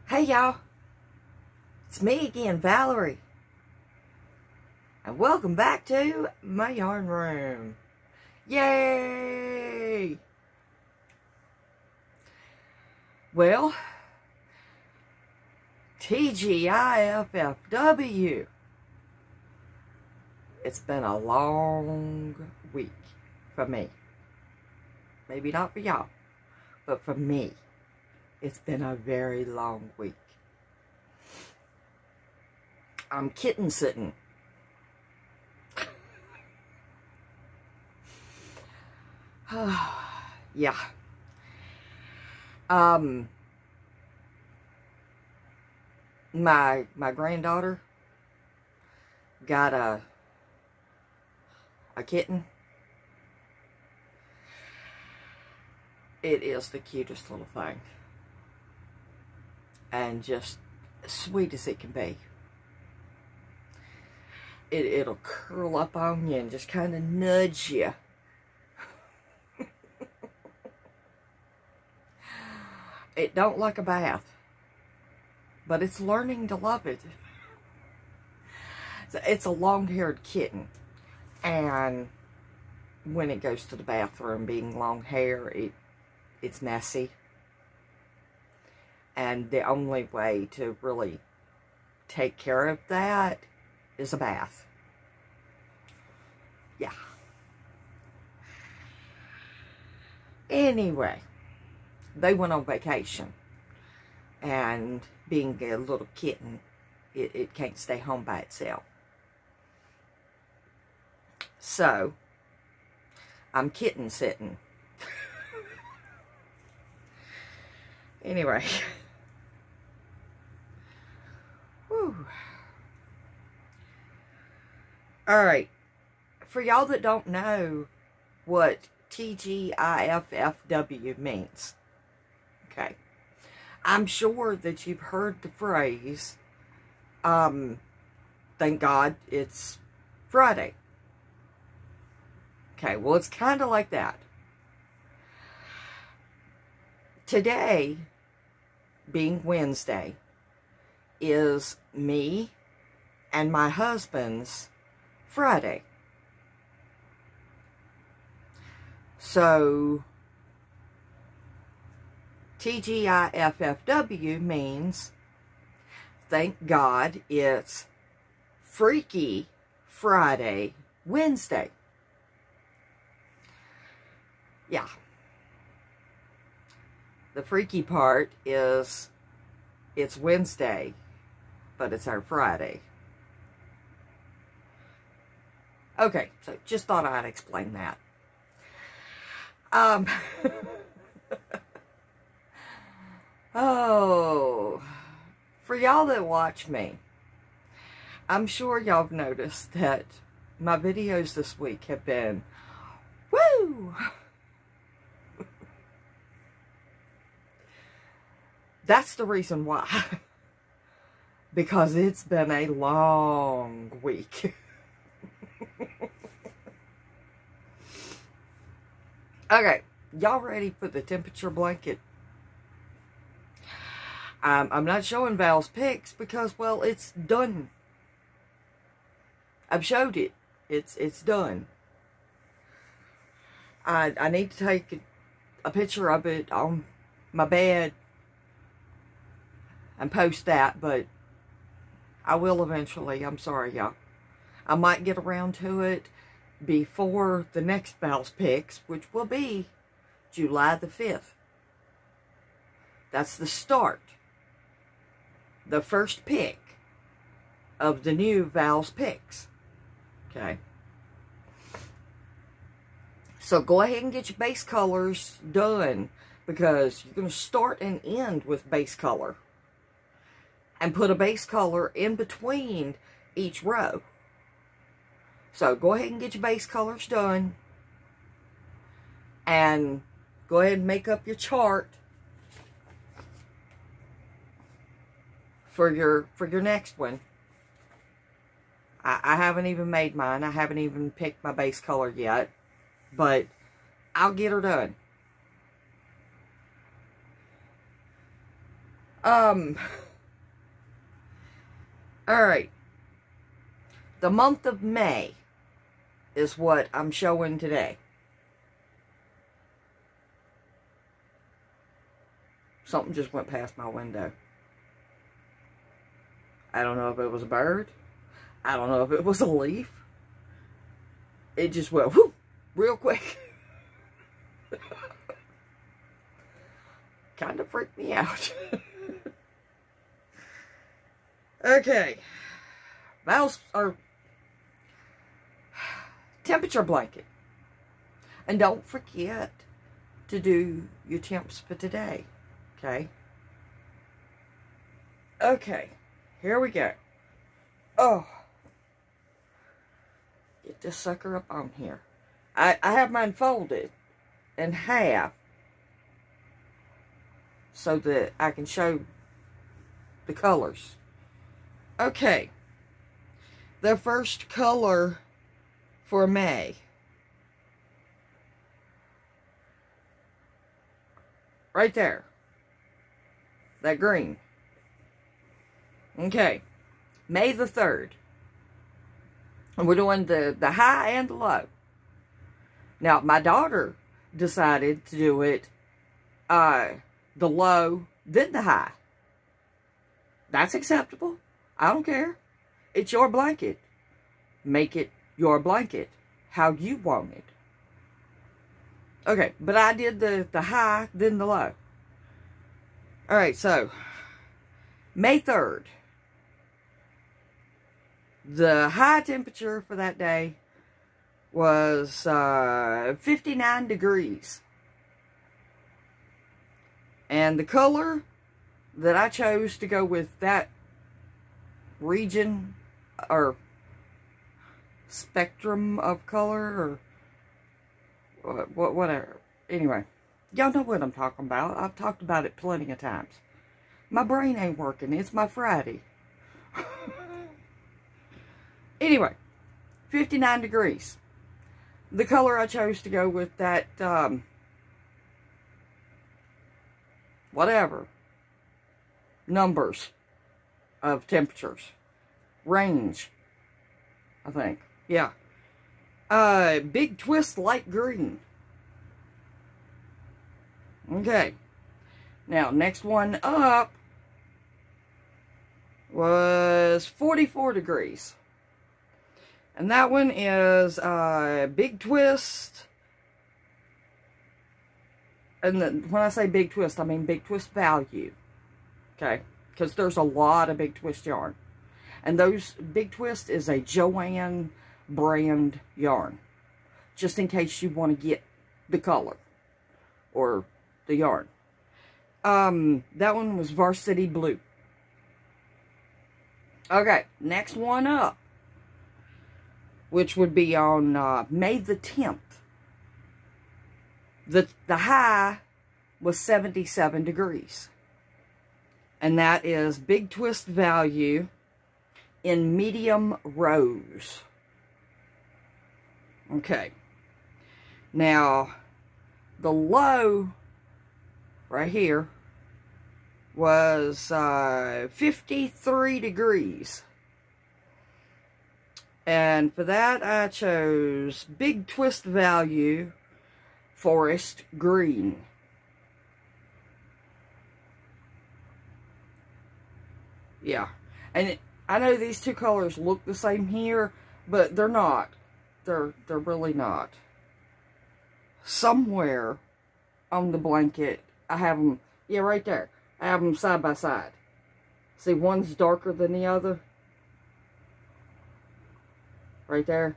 Hey y'all, it's me again, Valerie, and welcome back to my yarn room. Yay! Well, T.G.I.F.F.W. It's been a long week for me. Maybe not for y'all, but for me. It's been a very long week. I'm kitten sitting. Yeah. My granddaughter got a kitten. It is the cutest little thing. And just sweet as it can be. It'll curl up on you and just kind of nudge you. It don't like a bath, but it's learning to love it. So it's a long-haired kitten, and when it goes to the bathroom, being long hair, it's messy. And the only way to really take care of that is a bath. Yeah. Anyway, they went on vacation. And being a little kitten, it can't stay home by itself. So, I'm kitten sitting. Anyway. Whew. Alright, for y'all that don't know what T.G.I.F.F.W. means, okay, I'm sure that you've heard the phrase, thank God it's Friday. Okay, well, it's kind of like that. Today, being Wednesday, is me and my husband's Friday. So, T.G.I.F.F.W. means, thank God it's Freaky Friday, Wednesday. Yeah. The freaky part is it's Wednesday, but it's our Friday. Okay, so just thought I'd explain that. Oh, for y'all that watch me, I'm sure y'all have noticed that my videos this week have been, woo! That's the reason why. Because it's been a long week. Okay, y'all ready for the temperature blanket? I'm not showing Val's pics because, well, it's done. I've showed it. It's done. I need to take a picture of it on my bed and post that, but I will eventually. I'm sorry, y'all. I might get around to it before the next Val's Picks, which will be July the 5th. That's the start. The first pick of the new Val's Picks. Okay. So go ahead and get your base colors done, because you're going to start and end with base color. And put a base color in between each row. So go ahead and get your base colors done. And go ahead and make up your chart for your next one. I haven't even made mine. I haven't even picked my base color yet. But I'll get her done. Alright. The month of May is what I'm showing today. Something just went past my window. I don't know if it was a bird. I don't know if it was a leaf. It just went whoop real quick. Kind of freaked me out. Okay. Temperature blanket. And don't forget to do your temps for today. Okay? Okay. Here we go. Oh. Get this sucker up on here. I have mine folded in half so that I can show the colors. Okay. The first color for May. Right there. That green. Okay. May the 3rd. And we're doing the high and the low. Now, my daughter decided to do it the low, then the high. That's acceptable. I don't care. It's your blanket. Make it your blanket how you want it. Okay, but I did the high, then the low. Alright, so May 3rd. The high temperature for that day was 59 degrees. And the color that I chose to go with that region or spectrum of color or whatever. Anyway, y'all know what I'm talking about. I've talked about it plenty of times. My brain ain't working. It's my Friday. Anyway, 59 degrees. The color I chose to go with that, whatever, numbers of temperatures. Range, I think. Yeah. Big Twist light green. Okay. Now, next one up was 44 degrees. And that one is Big Twist. And when I say Big Twist, I mean Big Twist value. Okay? Because there's a lot of Big Twist yarn. And those Big Twist is a Joann brand yarn. Just in case you want to get the color. Or the yarn. That one was Varsity Blue. Okay, next one up. Which would be on May the 10th. The high was 77 degrees. And that is Big Twist value in medium rose. Okay. Now, the low right here was 53 degrees. And for that, I chose Big Twist value forest green. Yeah. And I know these two colors look the same here, but they're not. They're really not. Somewhere on the blanket, I have them, yeah, right there. I have them side by side. See, one's darker than the other. Right there.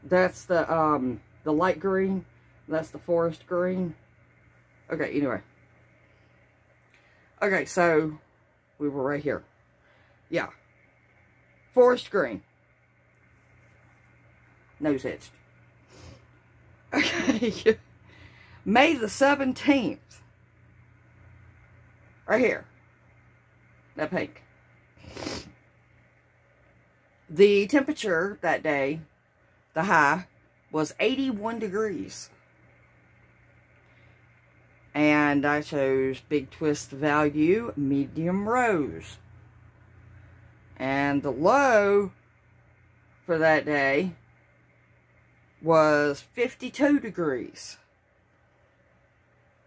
That's the light green. That's the forest green. Okay, anyway. Okay, so we were right here. Yeah. Forest green. Nose edged. Okay. May the 17th. Right here. That pink. The temperature that day, the high, was 81 degrees. And And I chose Big Twist Value Medium Rose. And the low for that day was 52 degrees.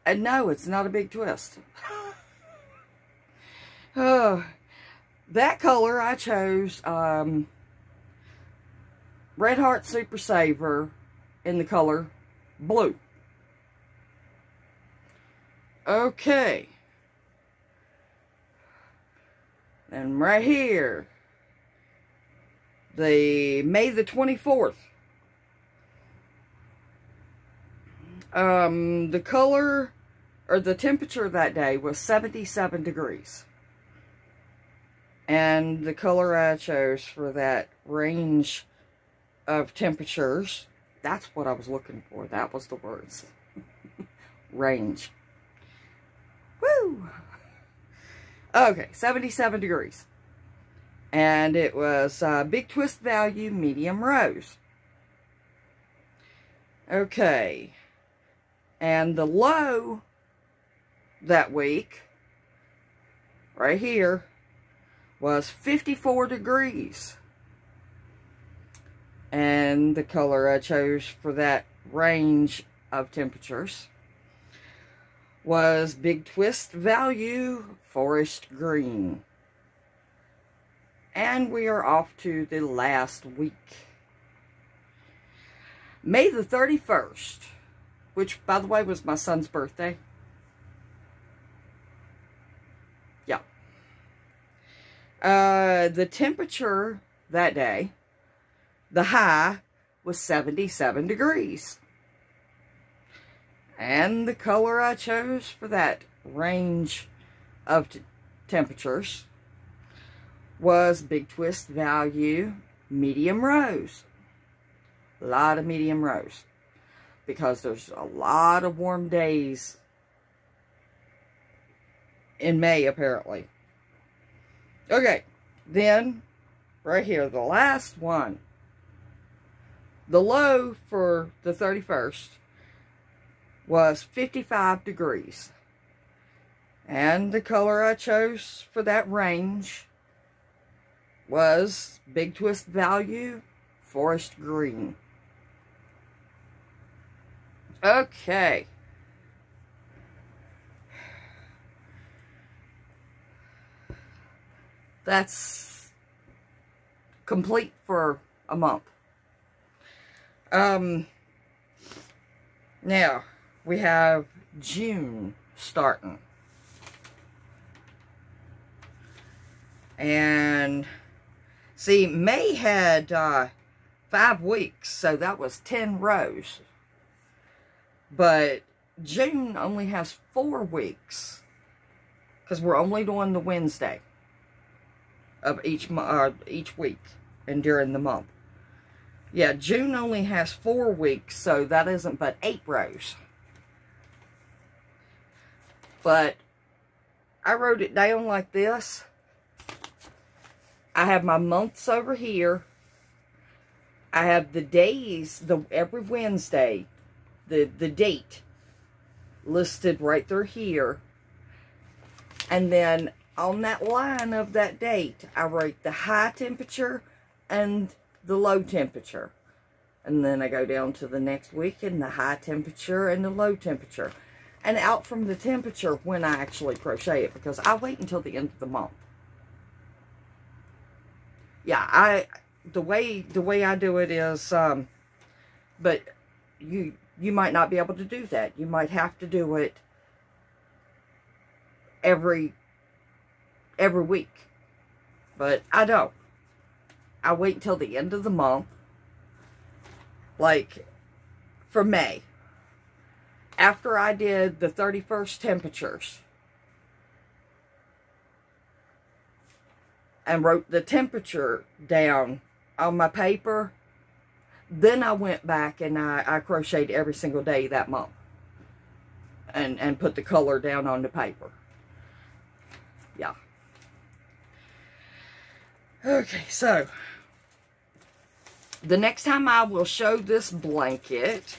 And no, it's not a big twist. That color I chose Red Heart Super Saver in the color blue. Okay. And right here, the May the 24th. The color, or the temperature that day was 77 degrees. And the color I chose for that range of temperatures, that's what I was looking for. That was the words. Range. Woo! Okay, 77 degrees. And it was Big Twist Value Medium Rose. Okay. And the low that week, right here, was 54 degrees. And the color I chose for that range of temperatures was Big Twist Value Forest Green. And we are off to the last week. May the 31st, which, by the way, was my son's birthday. Yeah. The temperature that day, the high, was 77 degrees. And the color I chose for that range of temperatures was Big Twist Value Medium Rose. A lot of medium rose. Because there's a lot of warm days in May, apparently. Okay, then, right here, the last one. The low for the 31st was 55 degrees. And the color I chose for that range was Big Twist Value Forest Green. Okay. That's complete for a month. Now, we have June starting. And, see, May had 5 weeks, so that was 10 rows. But June only has 4 weeks, because we're only doing the Wednesday of each week and during the month. Yeah, June only has 4 weeks, so that isn't but 8 rows. But I wrote it down like this. I have my months over here. I have the days, every Wednesday, the date listed right through here. And then on that line of that date, I write the high temperature and the low temperature. And then I go down to the next week and the high temperature and the low temperature. And out from the temperature when I actually crochet it, because I wait until the end of the month. Yeah, the way I do it is, but you might not be able to do that. You might have to do it every week. But I don't. I wait until the end of the month. Like, for May. After I did the 31st temperatures. And wrote the temperature down on my paper. Then I went back and I crocheted every single day that month. And put the color down on the paper. Yeah. Okay, so the next time I will show this blanket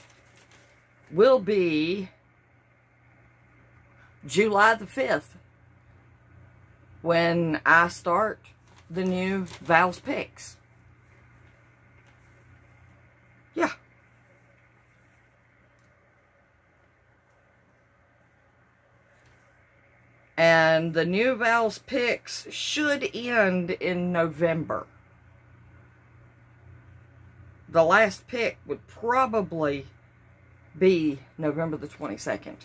will be July the 5th, when I start the new Val's Picks. Yeah. And the new Val's Picks should end in November. The last pick would probably be November the 22nd.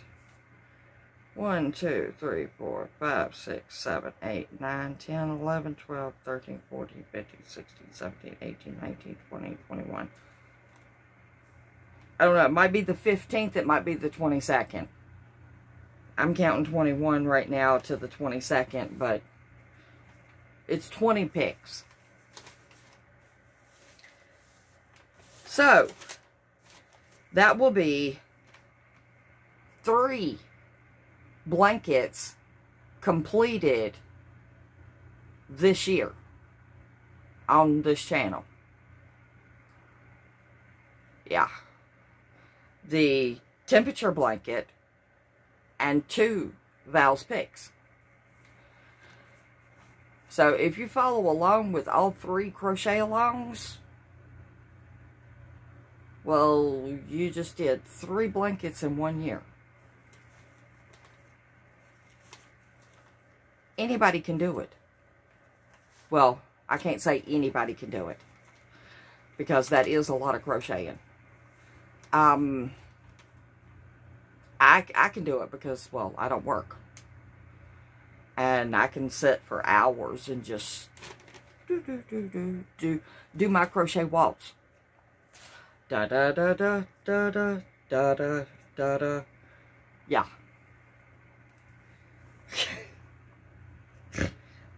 1, 2, 3, 4, 5, 6, 7, 8, 9, 10, 11, 12, 13, 14, 15, 16, 17, 18, 19, 20, 21. I don't know. It might be the 15th. It might be the 22nd. I'm counting 21 right now to the 22nd, but it's 20 picks. So, that will be 3 blankets completed this year on this channel. Yeah. The temperature blanket and 2 Val's Picks. So if you follow along with all 3 crochet alongs, well, you just did 3 blankets in 1 year. Anybody can do it. Well, I can't say anybody can do it, because that is a lot of crocheting. I can do it because, well, I don't work. And I can sit for hours and just do my crochet waltz. Da da da da da da da da da da. Yeah.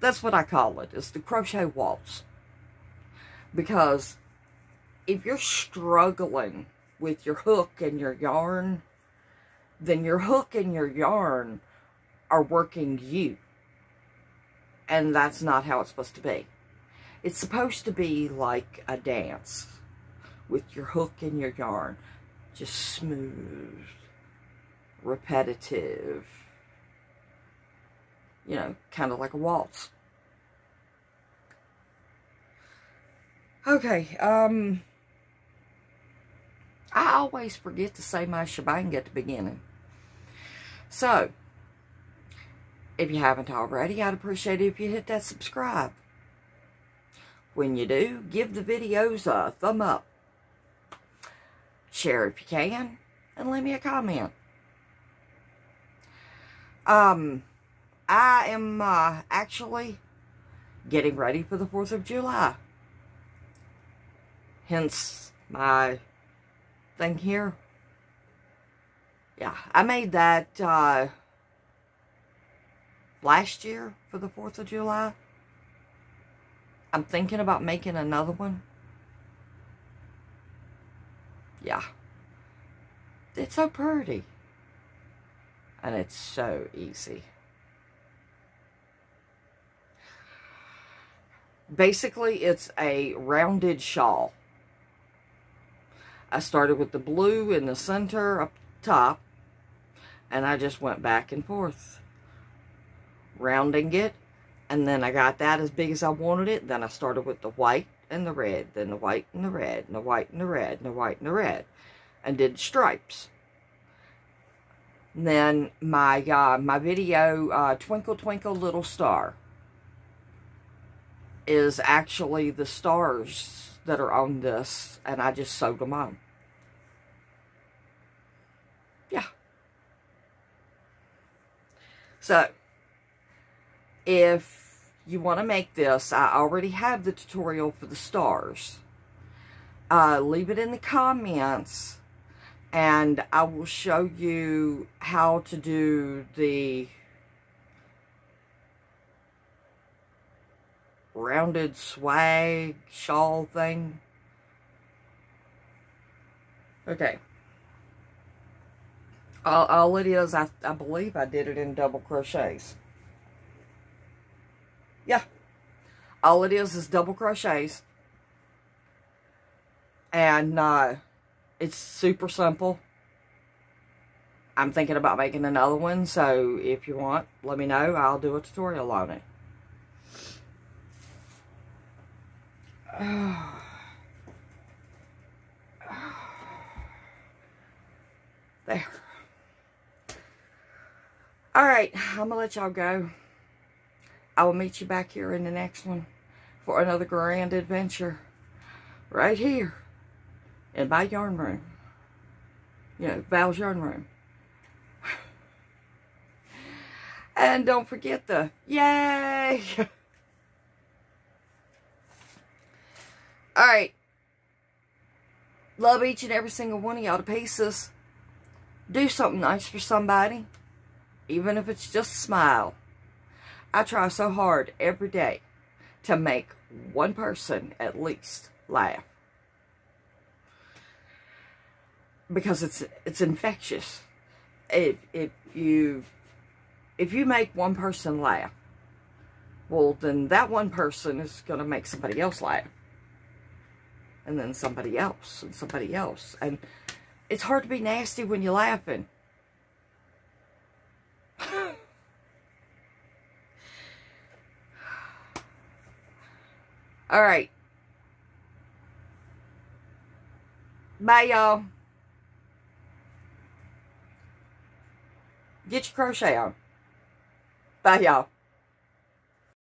That's what I call it. It's the crochet waltz. Because if you're struggling with your hook and your yarn, then your hook and your yarn are working you. And that's not how it's supposed to be. It's supposed to be like a dance with your hook and your yarn. Just smooth, repetitive. You know, kind of like a waltz. Okay, I always forget to say my shebang at the beginning. So, if you haven't already, I'd appreciate it if you hit that subscribe. When you do, give the videos a thumb up. Share if you can, and leave me a comment. I am actually getting ready for the 4th of July. Hence my thing here. Yeah, I made that last year for the 4th of July. I'm thinking about making another one. Yeah. It's so pretty. And it's so easy. Basically, it's a rounded shawl. I started with the blue in the center up top. And I just went back and forth, rounding it. And then I got that as big as I wanted it. Then I started with the white and the red. Then the white and the red. And the white and the red. And the white and the red. And did stripes. And then my video, Twinkle Twinkle Little Star, is actually the stars that are on this. And I just sewed them on. Yeah. So, if you want to make this, I already have the tutorial for the stars. Leave it in the comments, and I will show you how to do the rounded swag shawl thing. Okay. All it is, I believe I did it in double crochets. Yeah. All it is double crochets. And it's super simple. I'm thinking about making another one, so if you want, let me know. I'll do a tutorial on it. There. Alright, I'm going to let y'all go. I will meet you back here in the next one for another grand adventure. Right here in my yarn room. You know, Val's yarn room. And don't forget the yay! Alright. Love each and every single one of y'all to pieces. Do something nice for somebody. Even if it's just a smile. I try so hard every day to make one person at least laugh. Because it's infectious. If you make one person laugh, well, then that one person is going to make somebody else laugh. And then somebody else, and somebody else. And it's hard to be nasty when you're laughing. Alright. Bye, y'all. Get your crochet on. Bye, y'all.